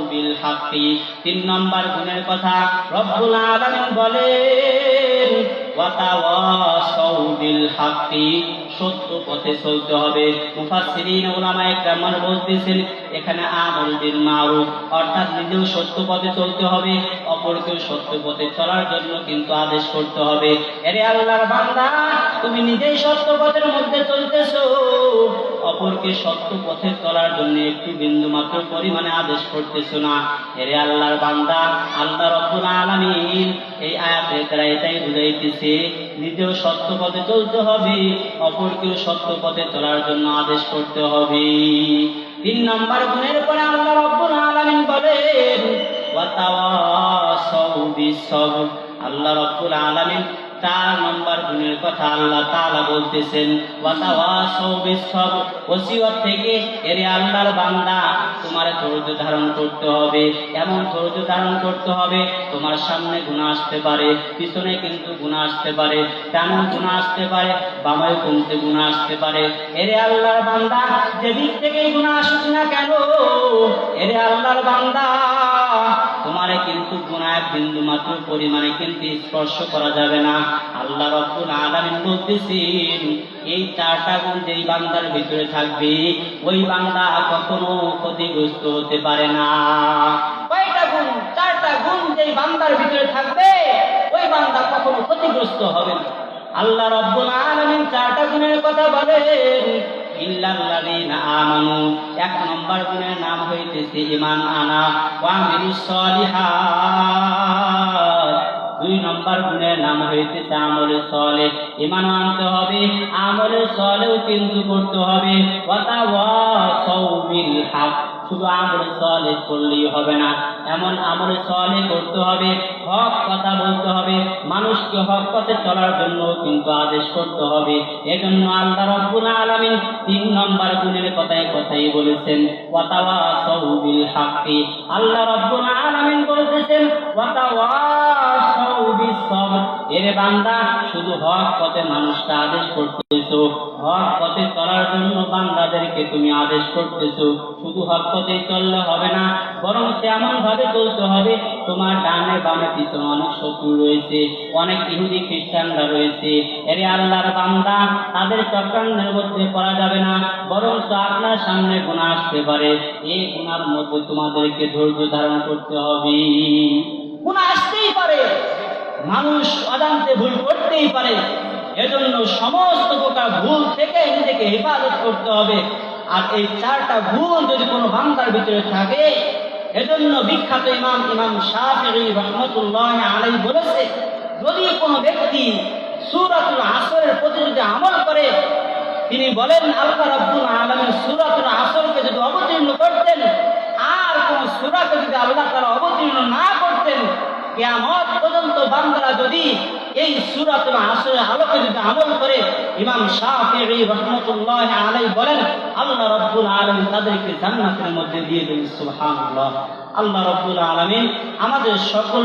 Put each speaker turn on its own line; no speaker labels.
বিল হাক্কি। 3 নম্বর গুণের কথা রব্বুল আলামিন বলেন ওয়াতাওয়াসাউ বিল হাক্কি, সত্য পথে চলতে হবে। মুফাসসিরিন উলামায়ে কেরাম বলতেছেন এখানে আমল বিল মারুফ, অর্থাৎ নিজেও সত্য পথে চলতে হবে, অপরকেও সত্য পথে চলার জন্য কিন্তু আদেশ করতে হবে। এরে আল্লাহর বান্দা, তুমি নিজেই সত্য পথের মধ্যে চলতেছো, অপরকে সত্য পথে চলার জন্য একটু বিন্দু মাত্র পরিমাণে আদেশ করতেছো না। এরে আল্লাহর বান্দা, আল্লাহ রাব্বুল আলামিন এই আয়াতের দ্বারা এটাই বুঝাইতেছে নিজেও সত্য পথে চলতে হবে, অপরকেও সত্য পথে চলার জন্য আদেশ করতে হবে। 3 নম্বর গুণের পরে আল্লাহ রাব্বুল আলামিন বলেন ওয়াতাওয়াসাউ বিস-সবর। আল্লাহ রাব্বুল আলামিন 4 নম্বর গুণের কথা আল্লাহ তাআলা বলতেছেন ওয়াতাওয়াসাউ বিস-সবর। ওসিয়ত থেকে এরে আল্লাহর বান্দা, তোমার ধৈর্য ধারণ করতে হবে। এমন ধৈর্য ধারণ করতে হবে, তোমার সামনে গুনাহ আসতে পারে, পিছনে কিন্তু গুনাহ আসতে পারে, ডানে গুনাহ আসতে পারে, বামে কিন্তু গুনাহ আসতে পারে। এরে আল্লাহর বান্দা, যেদিক থেকেই গুনাহ আসুক না কেন, এরে আল্লাহর বান্দা, তোমারে কিন্তু গুনাহের বিন্দু মাত্র পরিমাণে কিন্তু স্পর্শ করা যাবে না। আল্লাহ রাব্বুল আলামিন বলতেছেন এই 4টা গুণ যেই বান্দার ভিতরে থাকবে, ওই বান্দা কখনো ক্ষতিগ্রস্ত হতে পারে না। কয়টা গুণ? 4টা গুণ যেই বান্দার ভিতরে থাকবে, ওই বান্দা কখনো ক্ষতিগ্রস্ত হবে না। আল্লাহ রাব্বুল আলামিন 4টা গুণের কথা বলেন ইল্লাল্লাযীনা আমানু। 1 নম্বর গুণের নাম হইতেছে ঈমান আনা ওয়া আমিলুস সলিহাত। 2 নম্বর গুণের নাম হইতেছে আমলে সালেহ। ঈমান আনতে হবে, আমলে সালেহ কিন্তু করতে হবে। ওয়াতাওয়াসাউ বিল হক, শুধু আমলে সালেহ করলেই হবে না, এমন আমলে সালেহ করতে হবে, হক কথা বলতে হবে, মানুষকে হক পথে চলার জন্য কিন্তু আদেশ করতে হবে। এজন্য আল্লাহ রাব্বুল আলামিন 3 নম্বর গুণের কথাই বলেছেন ওয়াতাওয়াসাউ বিল হাক্কি। আল্লাহ রাব্বুল আলামিন বলতেছেন ওয়াতাওয়াসাউ বিস-সবর। এরে বান্দা, শুধু হক পথে মানুষকে আদেশ করতেছো, হক পথে চলার জন্য বান্দাদেরকে তুমি আদেশ করতেছো। শুধু হক পথেই চললে হবে না, বরং এমন ভাবে চলতে হবে তোমার ডানে বামে পিছনে অনেক শত্রু রয়েছে, অনেক ইহুদি খ্রিস্টানরা রয়েছে। এরে আল্লাহর বান্দা, তাদের চক্রান্তের মধ্যে পড়া যাবে না, বরং আপনার সামনে গুনাহ আসতে পারে। এই গুনার মধ্যে তোমাদেরকে ধৈর্য ধারণ করতে হবে। গুনাহ আসতেই পারে, মানুষ অজান্তে ভুল করতেই পারে, এজন্য সমস্ত প্রকার ভুল থেকে নিজেকে হেফাজত করতে হবে। আর এই 4টা গুণ যদি কোনো বান্দার ভিতরে থাকে, এজন্য বিখ্যাত ইমাম শাফিঈ রাহমাতুল্লাহি আলাইহি বলেছে, যদি কোনো ব্যক্তি সূরাতুল আসরের প্রতি যদি আমল করে, তিনি বলেন আল্লাহ রাব্বুল আলামিন সূরাতুল আসরকে যদি অবতীর্ণ করতেন, আর কোন সূরাকে যদি আল্লাহ তাআলা অবতীর্ণ না করতেন, কিয়ামত পর্যন্ত বান্দারা যদি এই সূরাতুল আসরের আলোকে যদি আমল করে, ইমাম শাফিঈ রাহমাতুল্লাহি আলাইহি বলেন আল্লাহ রাব্বুল আলামিন তাদেরকে জান্নাতের মধ্যে দিয়ে দেন। সুবহানাল্লাহ। আল্লাহ রাব্বুল আলামিন আমাদের সকল